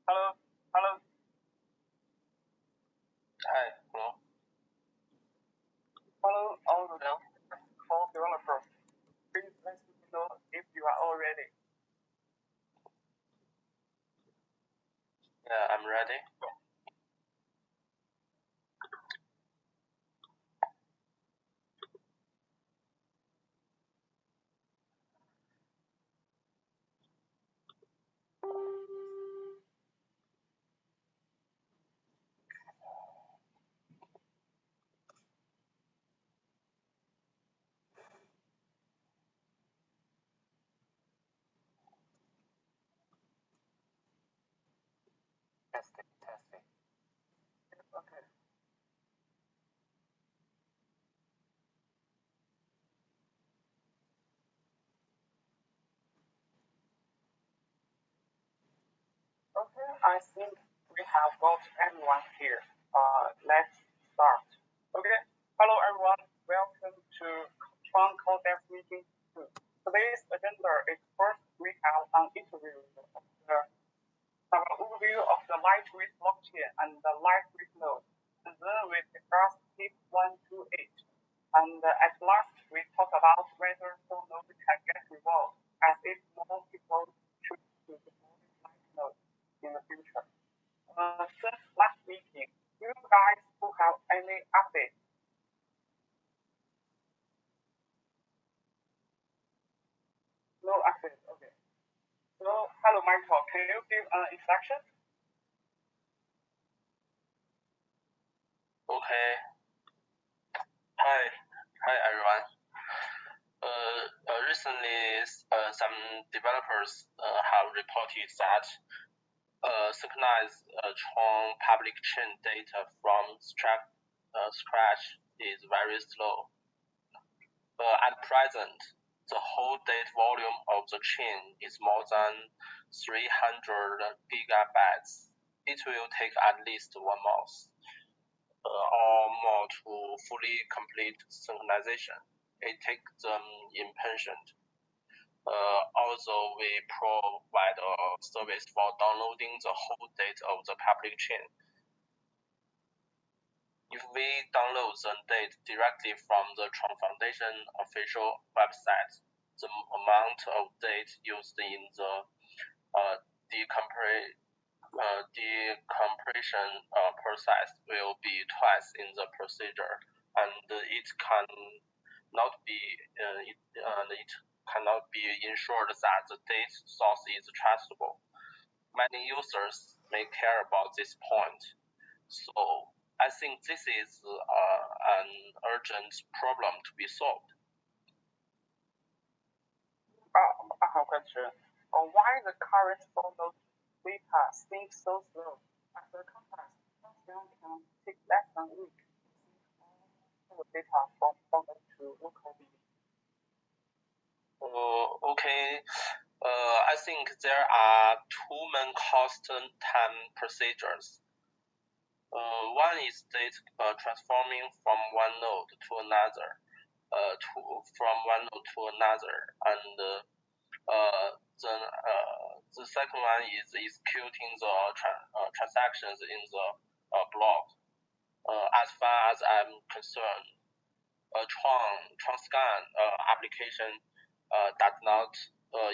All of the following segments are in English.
Hello, hello. Hi, hello. Hello, all the core developers. Please let me know if you are all ready. Yeah, I'm ready. Testing. Okay. Okay, I think we have got everyone here. Let's start. Okay. Hello, everyone. Welcome to TRON Core Devs Meeting 2. Today's agenda is first we have an interview of an overview of the lightweight blockchain and the lightweight node. And then we discuss tip 128. And at last, we talk about whether full node can get involved as if more people choose to deploy light node in the future. Since last meeting, do you guys who have any updates? No updates, okay. So, hello Michael, can you give an introduction? Okay. Hi everyone. Recently, some developers have reported that synchronized TRON public chain data from Scratch is very slow. At present, the whole data volume of the chain is more than 300 gigabytes. It will take at least 1 month or more to fully complete synchronization. It takes them impatient. Also, we provide a service for downloading the whole data of the public chain. If we download the data directly from the TRON Foundation official website, the amount of data used in the decompression process will be twice in the procedure, and it cannot be ensured that the data source is trustable. Many users may care about this point, so I think this is an urgent problem to be solved. I have a question. Why the current full node data seems so slow? As a contrast, Snapshots can take less than a week to sync all the data from full node to local DB. Okay. I think there are two main constant time procedures. One is data transforming from one node to another, from one node to another, and then the second one is executing the transactions in the block. As far as I'm concerned, a TRON scan application does not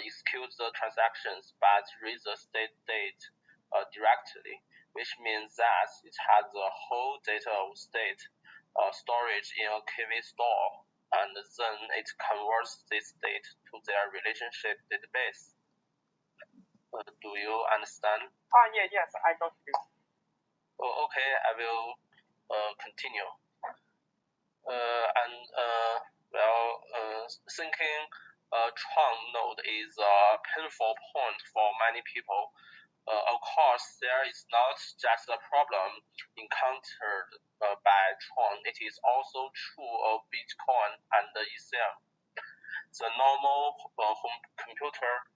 execute the transactions but reads the state date directly, which means that it has the whole data of state storage in a KV store, and then it converts this state to their relationship database. Do you understand? Yes, I got you. Okay, I will continue. Thinking TRON node is a painful point for many people. Of course, there is not just a problem encountered by TRON. It is also true of Bitcoin and Ethereum. The normal home computer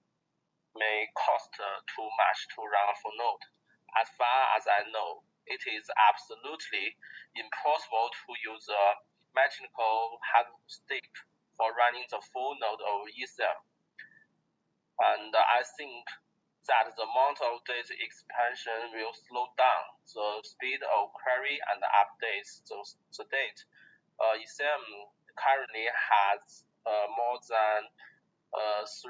may cost too much to run a full node. As far as I know, it is absolutely impossible to use a mechanical hard stick for running the full node of Ethereum. And I think that the amount of data expansion will slow down the speed of query and updates the date. ECM currently has more than 3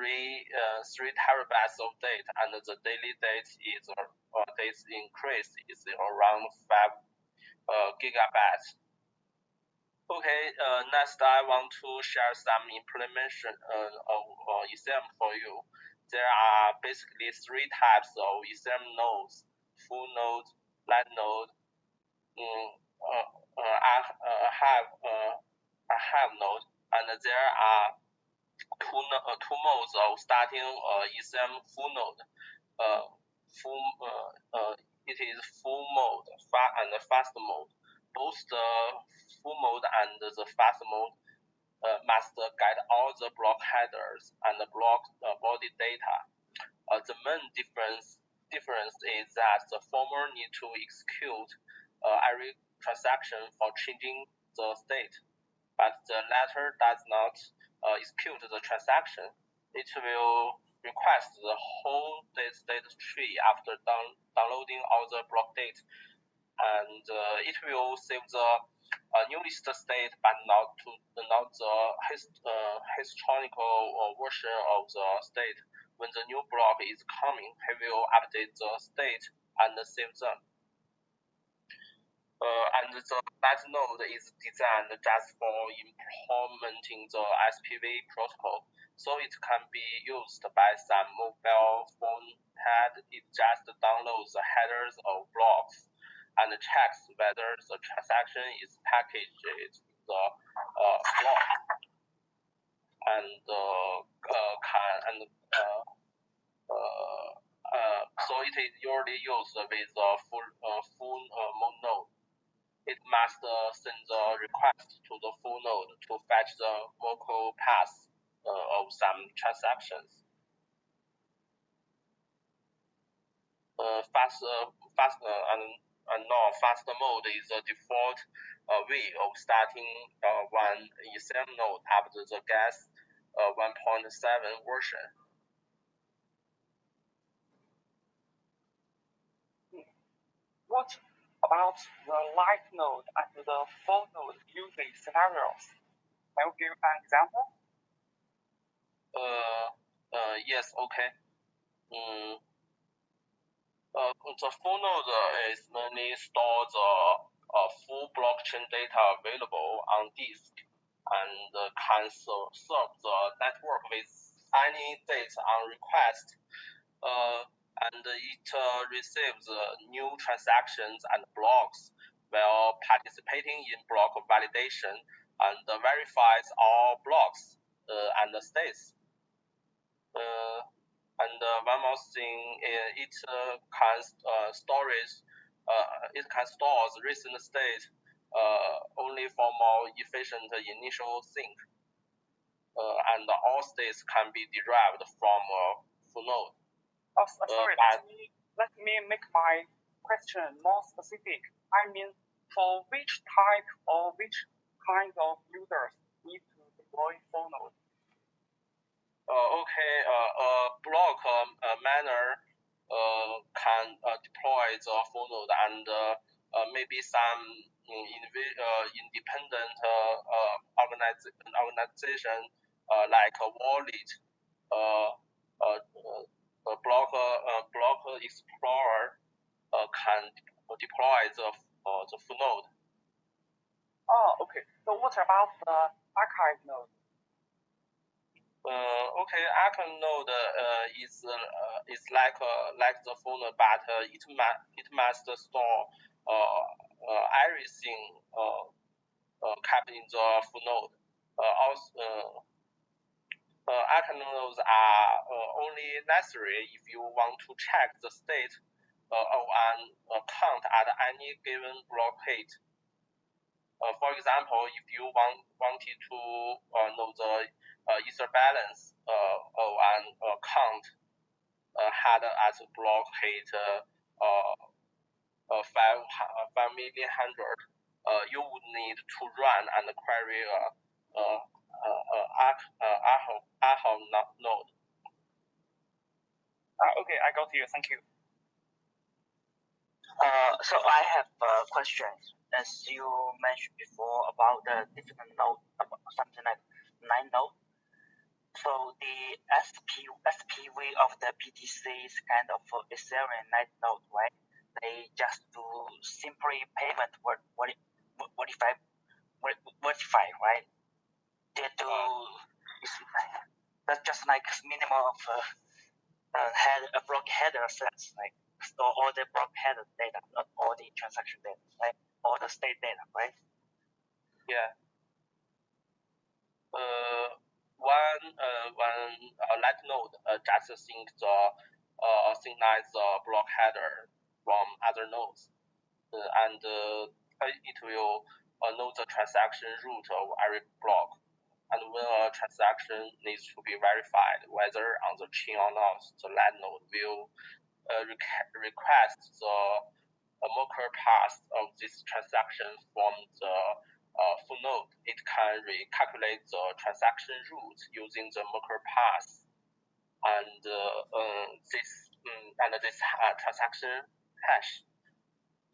terabytes of data, and the daily data increase is around 5 gigabytes. Okay, next I want to share some implementation of ECM for you. There are basically 3 types of ECM nodes: full node, light node, a half node, and there are two modes of starting ECM full node. It is full mode and fast mode. Both the full mode and the fast mode must get all the block headers and the block body data. The main difference is that the former need to execute every transaction for changing the state, but the latter does not execute the transaction. It will request the whole data tree after downloading all the block data, and it will save the newest state, but not the historical version of the state. When the new block is coming, he will update the state and save them. And the light node is designed just for implementing the SPV protocol, so it can be used by some mobile phone head. It just downloads the headers of blocks and checks whether the transaction is packaged in the block, and so it is usually used with a full mode node. It must send the request to the full node to fetch the local path of some transactions. Fast mode is the default way of starting one ECM node after the GAS 1.7 version. What about the light node and the full node using scenarios? Can you give an example? Yes, okay. The full node is mainly store the full blockchain data available on disk, and can serve the network with any data on request. And it receives new transactions and blocks while participating in block validation, and verifies all blocks and states. And one more thing, it can store the recent state only for more efficient initial sync, and all states can be derived from full node. Oh, sorry, let me make my question more specific. I mean, for which type or which kind of users need to deploy full node? Okay, block miner can deploy the full node, and maybe some independent organization like a wallet, block explorer can deploy the full node. Oh, okay. So what about the archive node? Okay, archive node is like the full node, but it must store everything kept in the full node. Also, archive nodes are only necessary if you want to check the state of an account at any given block height. For example, if you wanted to know the Ether balance of an account had at block height 5 million hundred, you would need to run and query Archive node. Okay, I got you. Thank you. So I have questions. As you mentioned before about the different node, something like 9 node. So the SPV of the BTC is kind of Ethereum 9 node, right? They just do simply payment verify, right? They do that's just like minimum of a block header sets, like store all the block header data, not all the transaction data, right? All the state data, right? Yeah. One light node just synchronize the block header from other nodes, and it will know the transaction root of every block. And when a transaction needs to be verified, whether on the chain or not, the light node will request the mocker path of this transaction from the full node. It can recalculate the transaction route using the mocker path, and this transaction hash,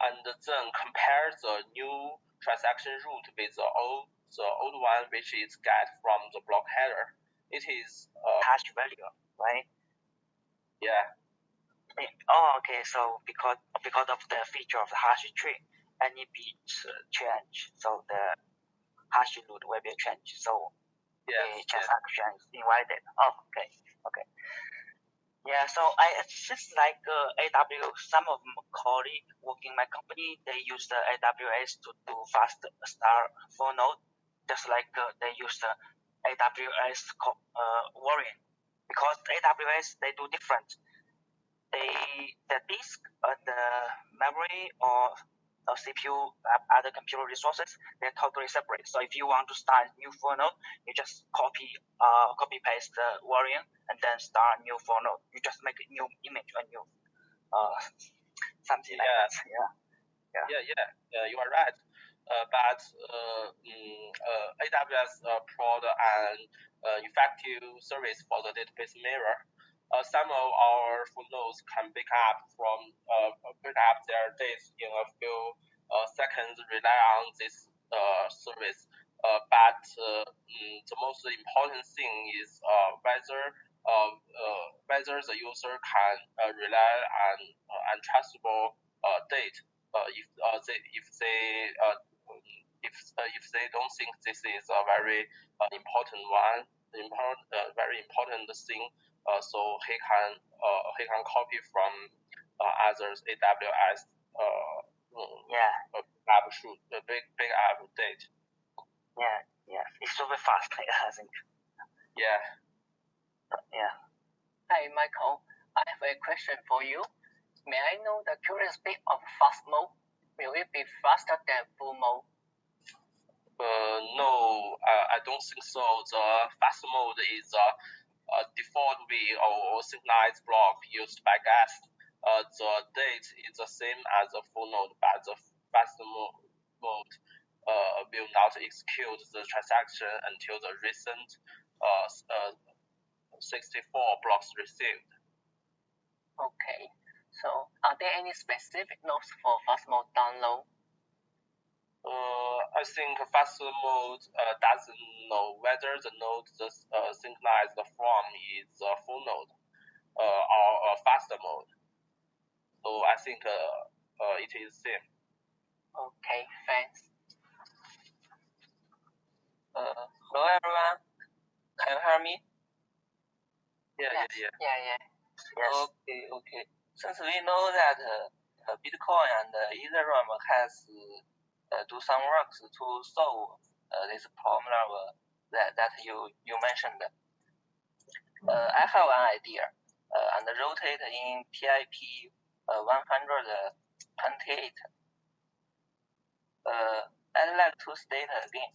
and then compare the new transaction route with the old one, which is get from the block header. It is hash value, right? Yeah. Oh, okay. So because of the feature of the hash tree, any bit change, so the hash root will be changed. So the transaction is divided. Oh, okay. Yeah, so it's just like AWS. Some of my colleagues working in my company, they use the AWS to do fast start for node, just like they use the AWS Warrior. Because AWS, they do different. The disk, the memory, or CPU, other computer resources, they're totally separate. So if you want to start a new for node, you just copy paste the Warrior and then start a new for node. You just make a new image, a new something like that. Yeah, you are right. But AWS provide an effective service for the database mirror. Some of our full nodes can pick up their data in a few seconds, rely on this service. But the most important thing is whether the user can rely on untrustable data. If they don't think this is a very important very important thing, so he can copy from others AWS big update. Yeah, it's super fast. I think. Yeah. Hi, Michael. I have a question for you. May I know the current speed of fast mode? Will it be faster than full mode? No, I don't think so. The fast mode is a default way or synchronized block used by guests. The date is the same as the full node, but the fast mode will not execute the transaction until the recent 64 blocks received. Okay. So, are there any specific nodes for fast mode download? I think fast mode doesn't know whether the node synchronized from is a full node or a faster mode. So I think it is same. Okay, thanks. Hello everyone, can you hear me? Yeah. Okay. Since we know that Bitcoin and Ethereum has do some works to solve this problem that you mentioned, I have an idea and wrote it in PIP 128. I'd like to state again.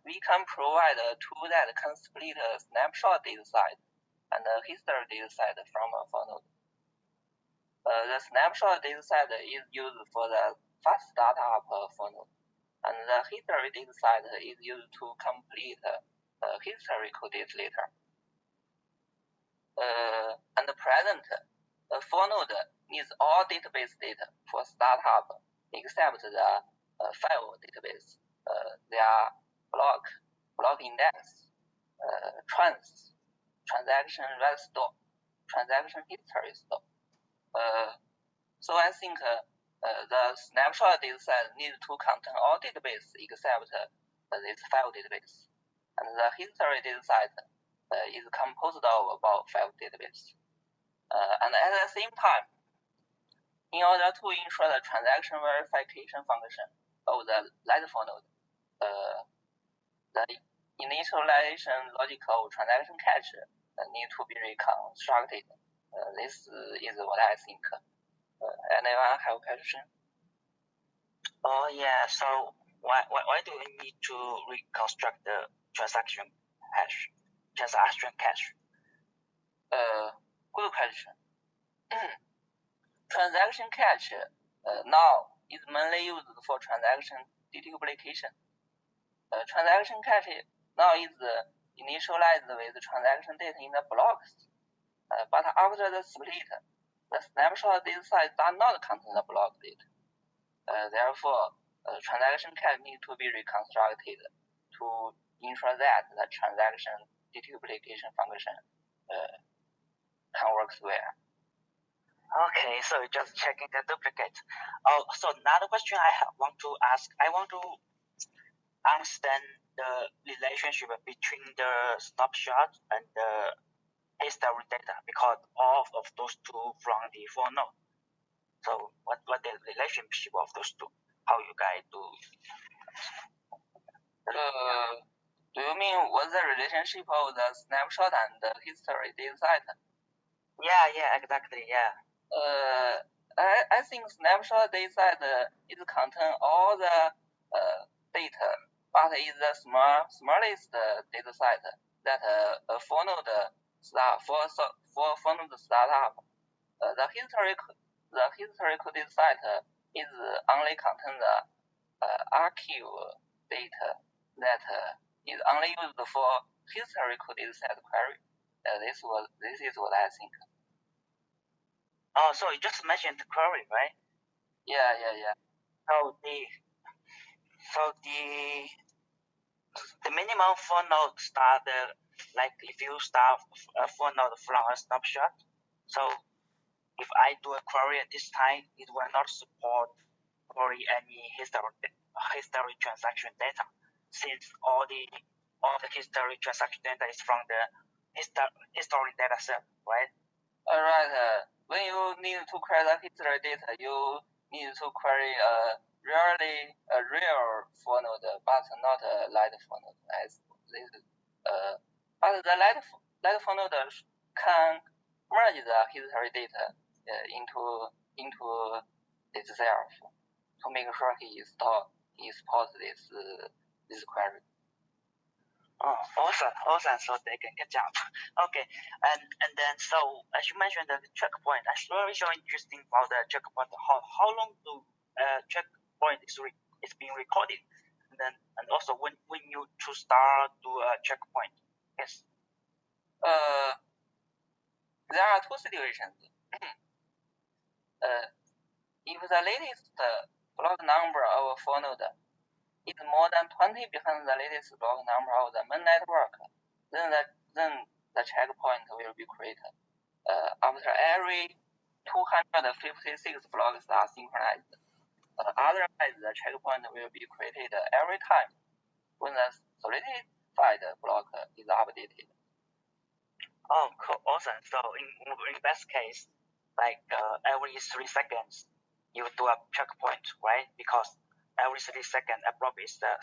We can provide a tool that can split a snapshot data set and a history data set from a funnel. The snapshot data set is used for the fast startup funnel, and the history data set is used to complete history coded later. and present, for node needs all database data for startup except the file database. They are block index, trans, transaction read store, transaction history store. So I think the snapshot dataset needs to contain all database except this file database. And the history dataset is composed of about 5 database. And at the same time, in order to ensure the transaction verification function of the lightful node, the initialization logic of transaction cache need to be reconstructed. This is what I think. Anyone have a question? Oh yeah. So why do we need to reconstruct the transaction cache? Good question. Transaction cache now is mainly used for transaction deduplication. Transaction cache now is initialized with transaction data in the blocks. But after the split, the snapshot dataset does not contain the block data. Therefore, transaction cache needs to be reconstructed to ensure that the transaction deduplication function can work well. Okay, so just checking the duplicate. Oh, so another question I want to ask. I want to understand the relationship between the snapshot and the history data, because all of those two from the for node. So what the relationship of those two? How you guys do? Do you mean what's the relationship of the snapshot and the history dataset? Yeah, exactly, yeah. I think snapshot dataset is contain all the data, but is the smallest dataset that for node startup. The historical dataset is only contain the archive data that is only used for historical dataset query. This is what I think. Oh, so you just mentioned the query, right? Yeah. So the minimum for node start like if you start for node from a snapshot. So if I do a query at this time, it will not support query any history transaction data, since all the history transaction data is from the history data set, right? Alright. When you need to query the history data, you need to query a real for node, but not a light for node. But the light for node can merge the history data into itself to make sure he supports this query. Oh, awesome. So they can get jump. Okay, and then so as you mentioned the checkpoint, that's very so interesting about the checkpoint. How long do checkpoint is being recorded, and also when you to start to a checkpoint. Yes. There are two situations. If the latest block number of a for node is more than 20 behind the latest block number of the main network, then the checkpoint will be created. After every 256 blocks are synchronized. Otherwise, the checkpoint will be created every time when the solidified block is updated. Oh, cool. Awesome. So in best case, like every 3 seconds, you do a checkpoint, right? Because every 3 seconds, a block is the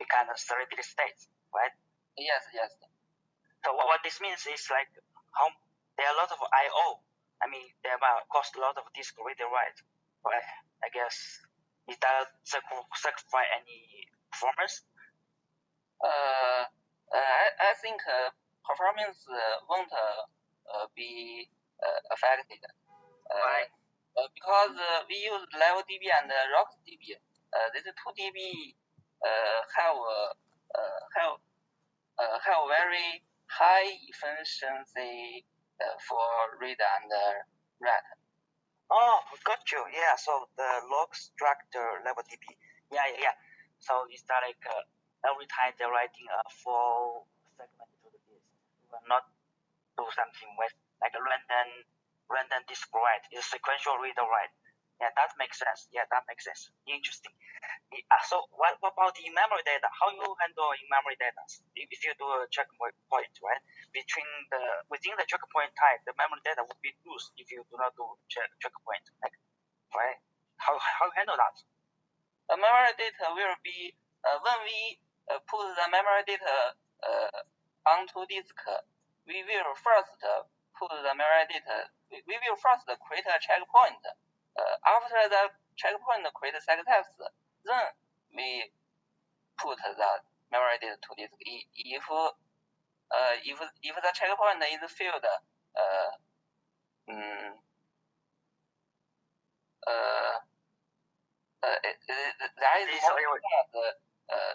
kind of solidity state, right? Yes. So what this means is like there are a lot of I/O. I mean, there might cost a lot of disk read write, but I guess it does sacrifice any performance. I think performance won't be affected. Right. Because we use LevelDB and RocksDB. These two DB have very high efficiency for read and write. Oh, got you. Yeah, so the log structure level DB. Yeah. So it's like every time they're writing a full segment to the disk, you will not do something with like a random disk write. It's sequential read or write. Yeah, that makes sense. Interesting. So what about the in-memory data? How you handle in-memory data? If you do a checkpoint, right? Within the checkpoint type, the memory data would be loose if you do not do checkpoint, like, right? How you handle that? The memory data will be when we put the memory data onto disk, we will first put the memory data. We will first create a checkpoint. After the checkpoint create success, then we put the memory data to disk. If the checkpoint is failed,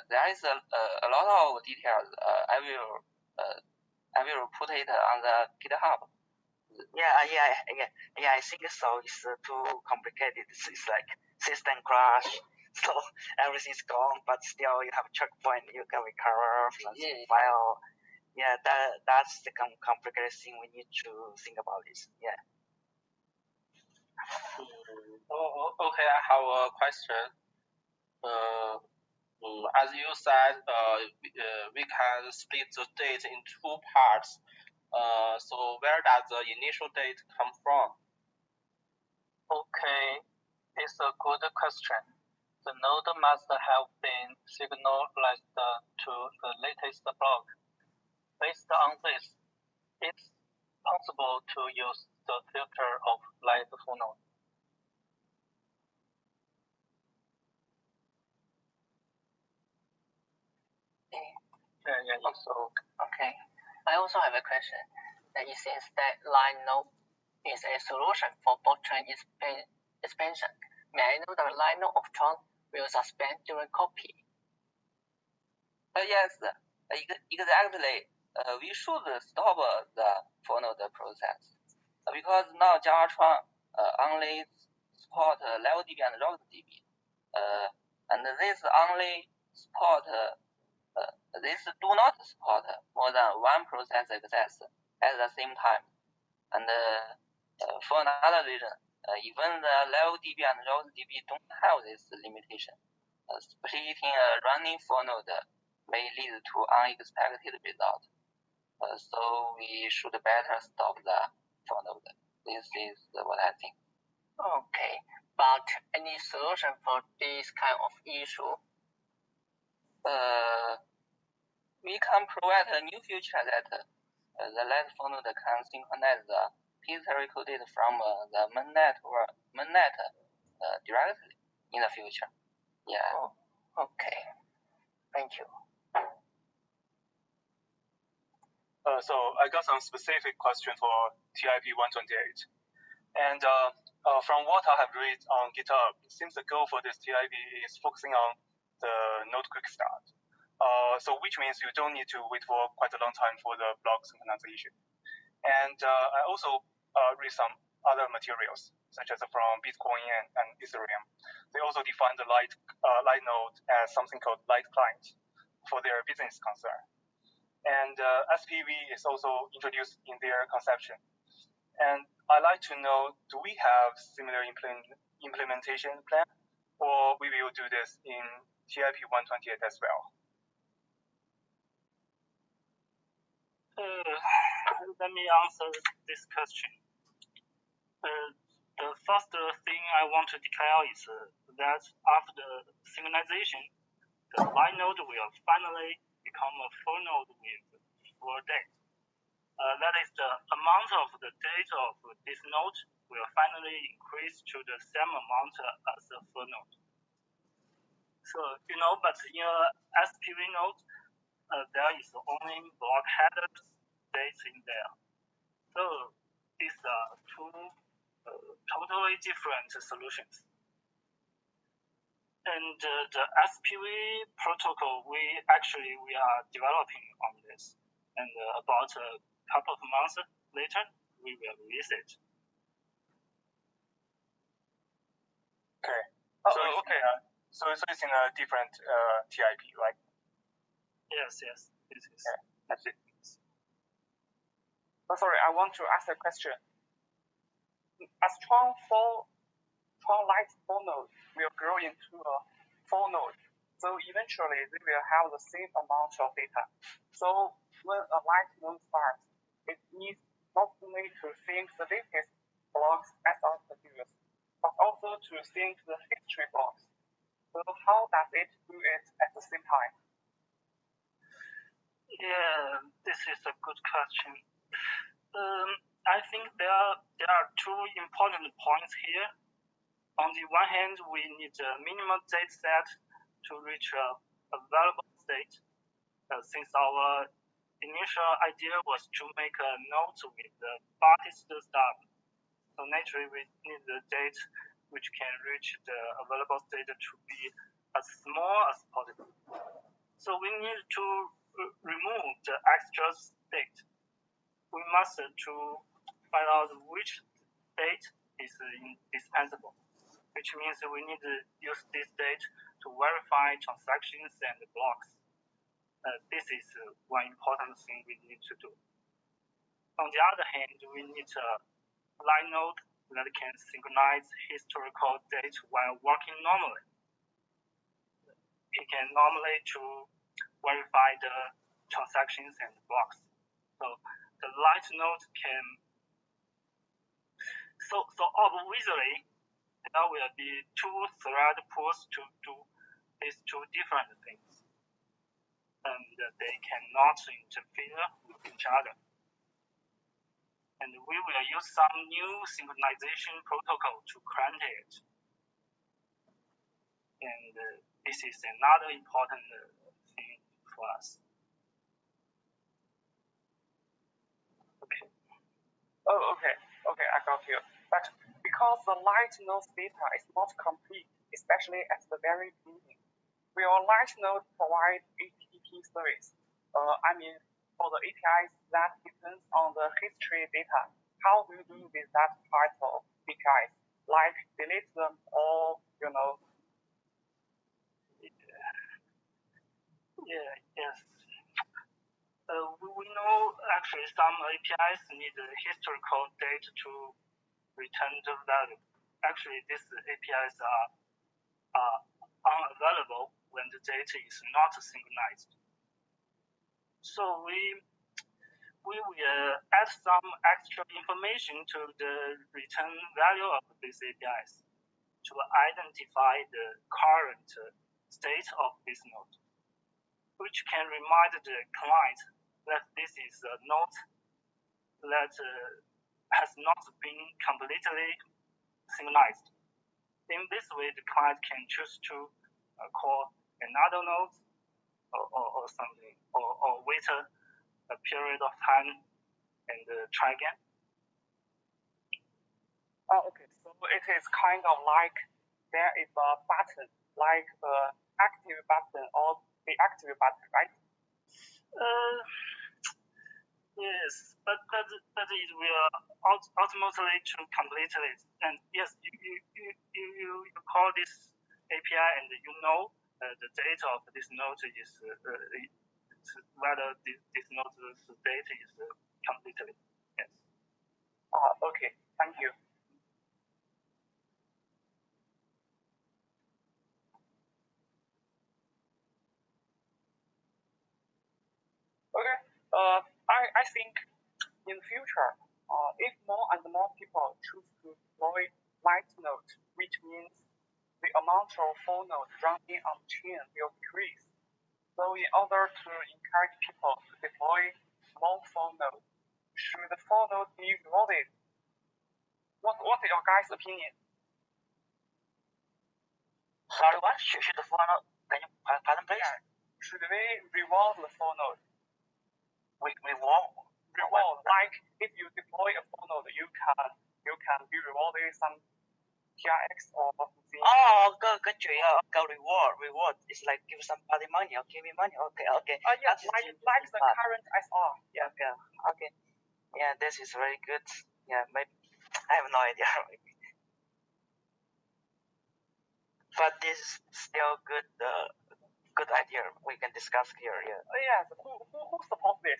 there is a lot of details. I will put it on the GitHub. Yeah. I think so. It's too complicated. It's like system crash, so everything's gone, but still you have a checkpoint. You can recover file. Yeah, that's the complicated thing we need to think about this. Yeah. Okay, I have a question. As you said, we can split the date in two parts. So where does the initial date come from? Okay, it's a good question. The node must have been signalized to the latest block. Based on this, it's possible to use the filter of light full node. Yeah. Okay. I also have a question. It seems that line node is a solution for block chain expansion. May I know the line node of TRON will suspend during copy? Yes, exactly. We should stop the full node process because now java-tron only support level DB and route DB, and this only support. This do not support more than one process access at the same time. And for another reason, even the level DB and route DB don't have this limitation. Splitting a running full node may lead to unexpected result. So we should better stop the full node. This is what I think. Okay, but any solution for this kind of issue? We can provide a new feature that the light full node can synchronize the historical data from the mainnet directly in the future. Yeah. Oh, okay. Thank you. So I got some specific question for TIP 128. And from what I have read on GitHub, it seems the goal for this TIP is focusing on the node quick start. So which means you don't need to wait for quite a long time for the block synchronization. And I also read some other materials, such as from Bitcoin and Ethereum. They also define the light node as something called light client for their business concern. And SPV is also introduced in their conception. And I'd like to know, do we have similar implementation plan, or we will do this in TIP 128 as well? Let me answer this question. The first thing I want to declare is that after synchronization, the line node will finally become a full node with full date. That is, the amount of the date of this node will finally increase to the same amount as the full node. So, but in a SPV node, there is only block headers dates in there. So these are two totally different solutions. And the SPV protocol, we are developing on this. And about a couple of months later, we will release it. Okay. So it's in a different TIP, right? Yes. This is. Okay. That's it. Oh, sorry, I want to ask a question. As TRON Lite 4 node will grow into a 4 node, so eventually they will have the same amount of data. So when a Lite node starts, it needs not only to sync the latest blocks as are produced, but also to sync the history blocks. So how does it do it at the same time? Yeah, this is a good question. I think there are two important points here. On the one hand, we need a minimum data set to reach a available state. Since our initial idea was to make a node with the farthest start, so naturally we need the date which can reach the available state to be as small as possible. So we need to remove the extra state. We must to find out which state is indispensable, which means we need to use this state to verify transactions and blocks. This is one important thing we need to do. On the other hand, we need a line node that can synchronize historical data while working normally. It can normally to verify the transactions and blocks. So the light node can. So obviously, there will be two thread pools to do these two different things, and they cannot interfere with each other. And we will use some new synchronization protocol to grant it. And this is another important thing for us. Okay. Oh, okay, I got you. But because the light node data is not complete, especially at the very beginning, will light node provide HTTP service? I mean, for the APIs that depends on the history data, how do you do with that part of APIs? Like delete them or, Yes. We know actually some APIs need historical data to return the value. Actually, these APIs are unavailable when the data is not synchronized. So we will add some extra information to the return value of these APIs to identify the current state of this node, which can remind the client that this is a node that has not been completely synchronized. In this way, the client can choose to call another node or something, or wait a period of time and try again. Oh, okay. So it is kind of like there is a button, like the active button or the active button, right? Yes, but it will ultimately to complete it. And yes, you call this API and you know the data of this node is whether this node's data is completely. Yes. Okay. Thank you. Okay. I think in the future, if more and more people choose to deploy light node, which means the amount of full nodes running on chain will decrease. So in order to encourage people to deploy more full nodes, should the full node be rewarded? What's your guys' opinion? Sorry, what? Should the full node? Can you pardon, please? Yeah. Should we reward the full node? Reward. Like if you deploy a full node, you can be rewarded some TRX or something. Oh, got you. Reward. It's like give somebody money or give me money. Okay. Yeah, like the current SR. Yeah. Okay. Yeah, this is very good. Yeah, maybe. I have no idea. But this is still good. Good idea. We can discuss here. Yeah. Oh, yes. Who supports this?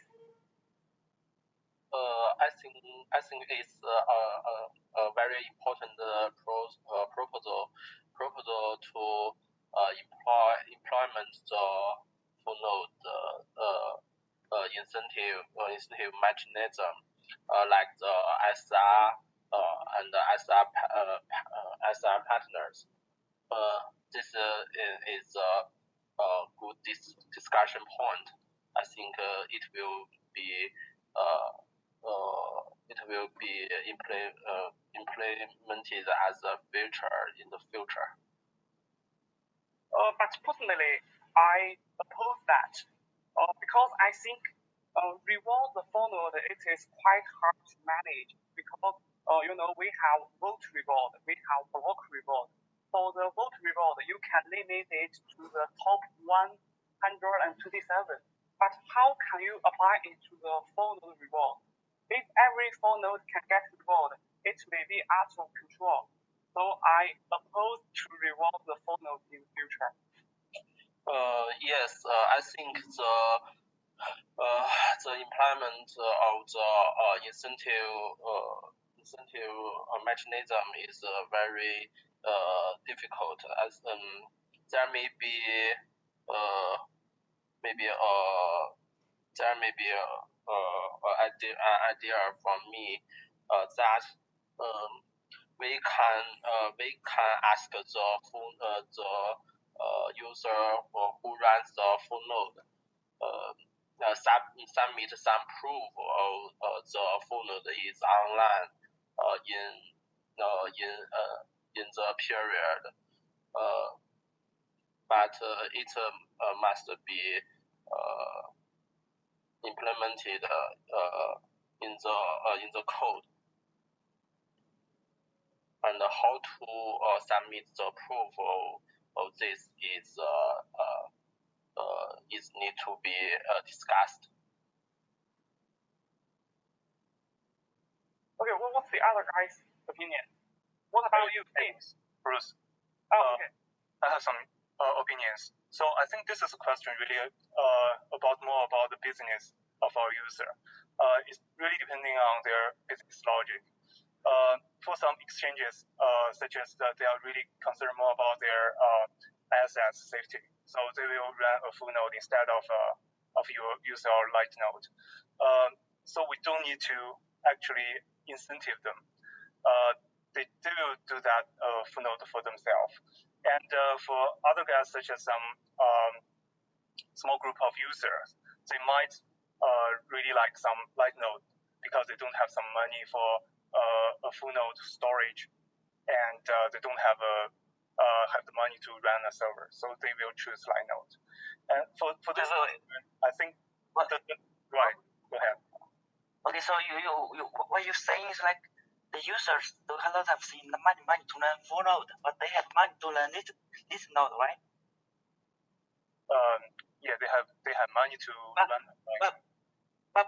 I think it's a very important proposal to employment the full node incentive mechanism like the SR and the SR partners. This is a good discussion point. I think it will be implemented as a feature in the future. But personally, I oppose that because I think reward the full node it is quite hard to manage because we have vote reward, we have block reward. For the vote reward, you can limit it to the top 127. But how can you apply it to the full node reward? If every full node can get reward, it may be out of control. So I oppose to reward the full node in the future. Yes, I think the employment of the incentive mechanism is very difficult, as there may be an idea from me that we can ask the user who runs the full node submit some proof of the full node is online in the period, but it must be implemented in the code. And how to submit the proof of this is need to be discussed. Okay, well, what's the other guy's opinion? What about you, James? Bruce. Oh, okay. I have some opinions. So I think this is a question really more about the business of our user. It's really depending on their business logic. For some exchanges, such as they are really concerned more about their assets safety, so they will run a full node instead of your user or light node. So we don't need to actually incentive them. They will do that full node for themselves. And for other guys, such as some small group of users, they might really like some light node because they don't have some money for a full node storage, and they don't have the money to run a server, so they will choose light node. And for this, I think right. Go ahead. Okay, so you what you're saying is like the users don't have the money to learn full node, but they have money to learn this node, right? Yeah, they have money to run. But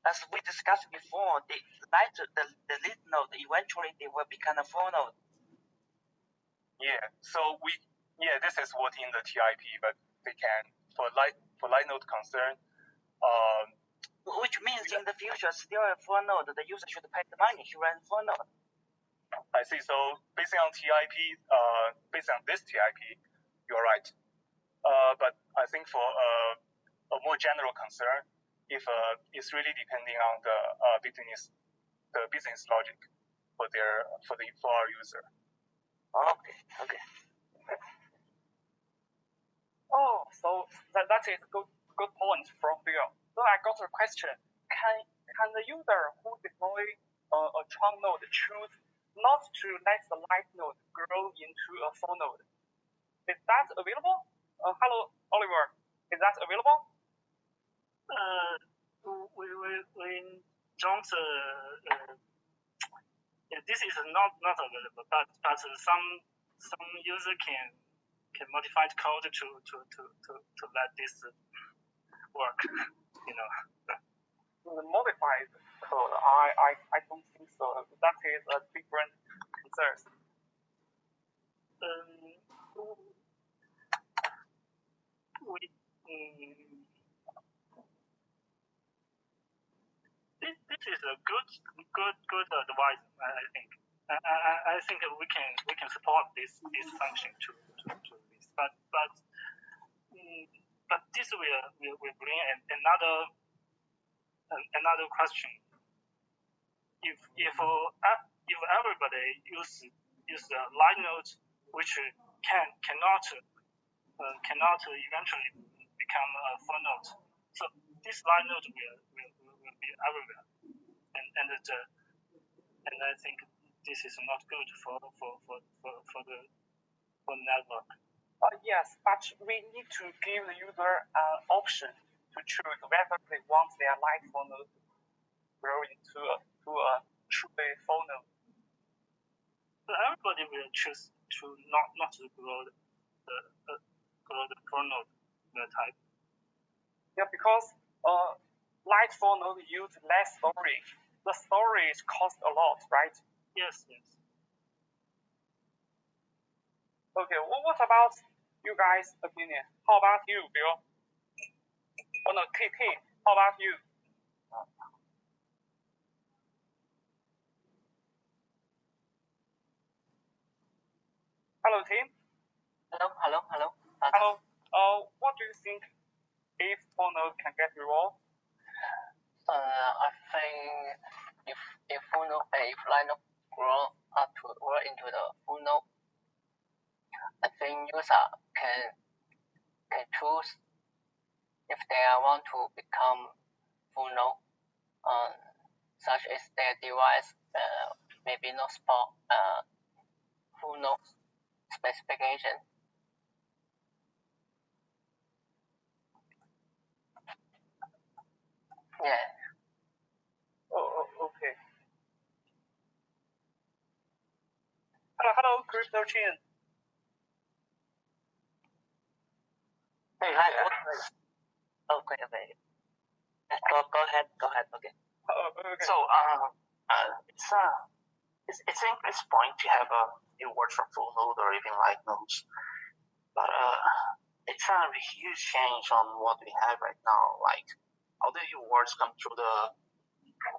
as we discussed before, the lead node eventually they will become a full node. Yeah, so this is what in the TIP, but they can for light node concern. Which means in the future, still a full node, the user should pay the money to run full node. I see. So based on TIP, based on this TIP, you're right. But I think for a more general concern, if it's really depending on the business logic for our user. Okay. Oh, so that is good point from Bill. So I got a question. Can the user who deploy a TRON node choose not to let the light node grow into a full node? Is that available? Hello, Oliver. Is that available? We don't. This is not available, but some user can modify the code to let this work. Modify code. I don't think so. That is a different concern. This is a good advice. I think. I think we can support this function to this, but this will bring another question. If everybody use the line node, which cannot eventually become a full node, so this line node will be everywhere, and I think this is not good for the network. Yes, but we need to give the user an option to choose whether they want their light full node to grow into a truly full node. So everybody will choose to not to grow the full node type. Yeah, because light full node use less storage. The storage costs a lot, right? Yes. Okay, well, what about you guys' opinion? How about you, Bill? Oh no, KT, how about you? Hello, team. Hello. What do you think if full node can get resolved? I think if line node grow into the full node, I think user can choose if they want to become full node, such as their device maybe not support full node specification. Yeah. Oh, okay. Hello, Crypto Chin. Hey, hi. Okay. Go ahead. Okay. Okay. So it's an increased point to have a new word from full node or even light nodes, but it's a huge change on what we have right now. Like all the new words come through the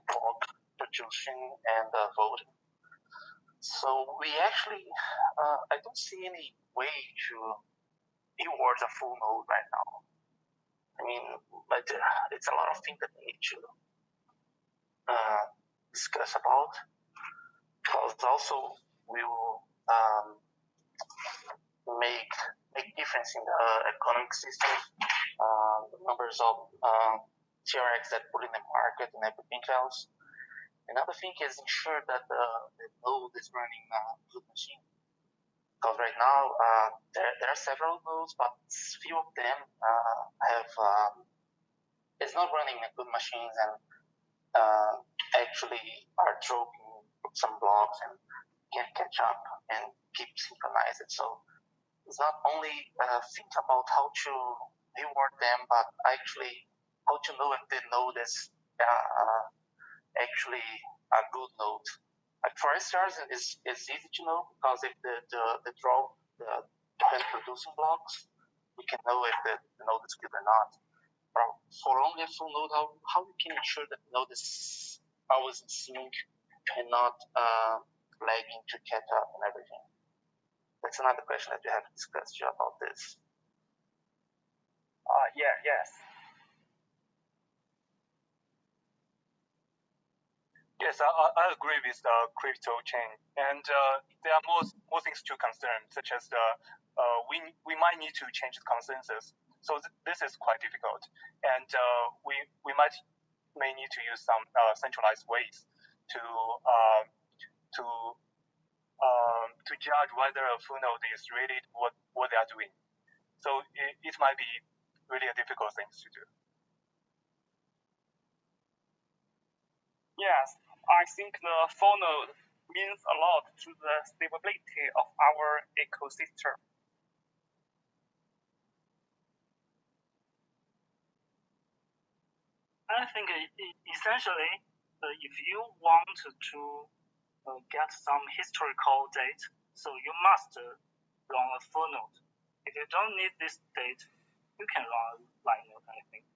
block producing and voting. So we actually, I don't see any way to reward a full node right now. I mean, but it's a lot of things that we need to discuss about, because also we will make difference in the economic system, the numbers of TRX that put in the market and everything else. Another thing is ensure that the node is running a good machine. Because right now there are several nodes, but few of them is not running good machines and actually are dropping some blocks and can't catch up and keep synchronized. So it's not only think about how to reward them, but actually how to know if the node is actually a good node. Like for STRs, it's easy to know because if the drop the producing blocks, we can know if the node is good or not. For only a full node, how we can ensure that the node is always in sync and not lagging to catch up and everything? That's another question that we have to discuss about this. Yes. Yes, I agree with the crypto chain, and there are more things to concern, such as we might need to change the consensus. So this is quite difficult, and we may need to use some centralized ways to judge whether a full node is really what they are doing. So it might be really a difficult thing to do. Yes, I think the full node means a lot to the stability of our ecosystem. I think essentially if you want to get some historical date, so you must run a for node. If you don't need this date, you can run a line node, I think.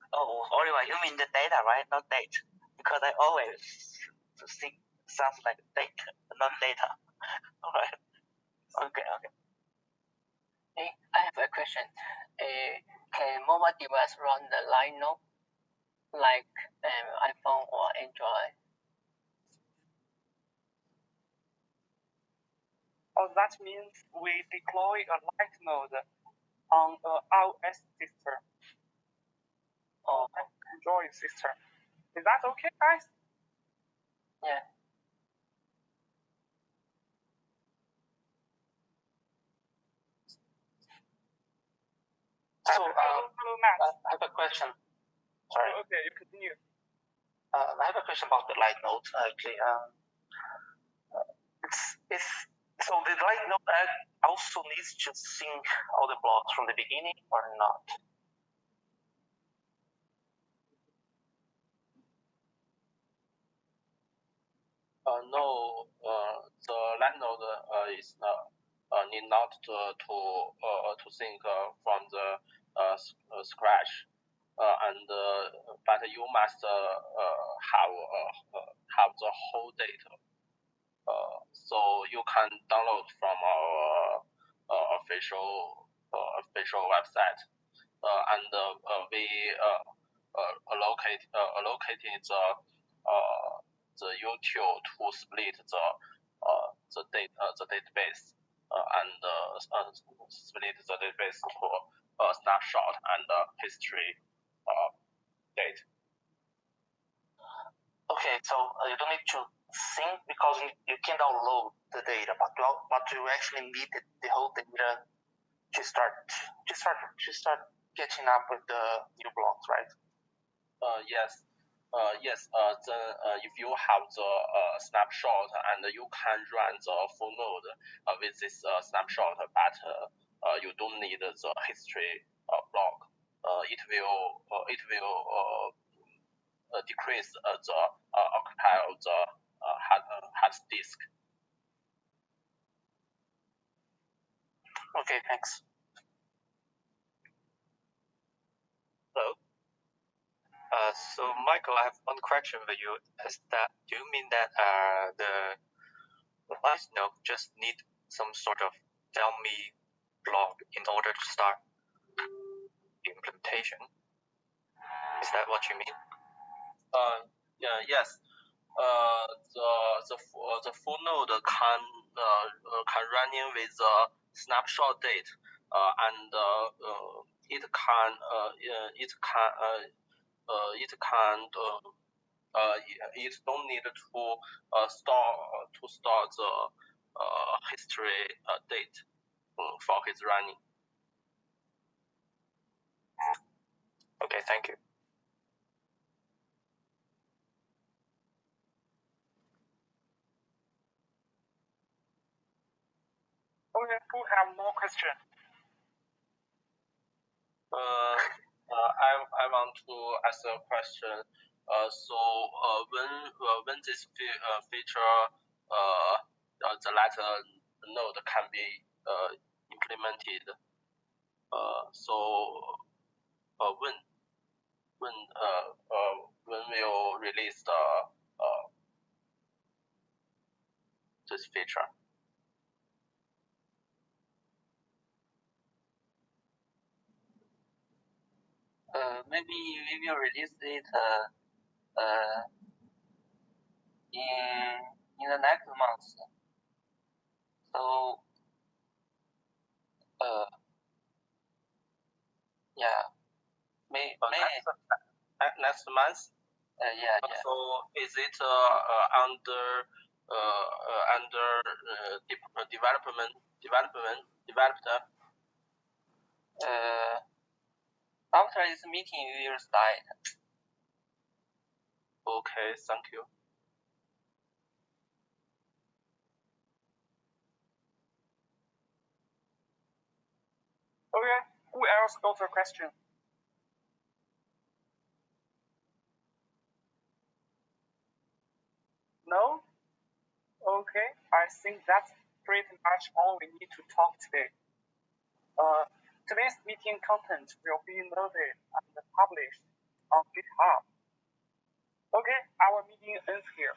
Oh, Oliver, you mean the data, right? Not date. Because I always think sounds like date, not data. All right. Okay. I have a question. Can mobile device run the line node like iPhone or Android? That means we deploy a light node on an iOS system or Android system. Is that okay, guys? Yeah. So, hello, Matt. I have a question. Sorry. Okay, you continue. I have a question about the light node. Actually, so the light node also needs to sync all the blocks from the beginning or not? No, the light node is need not to sync from the scratch, but you must have the whole data. So you can download from our official website, and we allocated the util to split the database and split the database to snapshot and history date. Okay, so you don't need to sync because you can download the data, but you actually need the whole data to start catching up with the new blocks, right? Yes. Then if you have the snapshot and you can run the full node with this snapshot, but you don't need the history block, it will decrease the occupy of the hard disk. Okay, thanks. Hello. So Michael, I have one question for you. Is that, do you mean that the light node just need some sort of dummy block in order to start the implementation? Is that what you mean? Yes. The full node can running with the snapshot date, and it don't need to store the history date for his running. Okay, thank you. Okay, who have more questions? I want to ask a question. So when this feature the latter node can be implemented, so when we'll release this feature? Maybe we will release it in the next month. So yeah, next month. Yeah. So is it under developed? After this meeting, we will start. Okay, thank you. Okay, who else got a question? think that's pretty much all we need to talk today. Today's meeting content will be loaded and published on GitHub. Okay, our meeting ends here.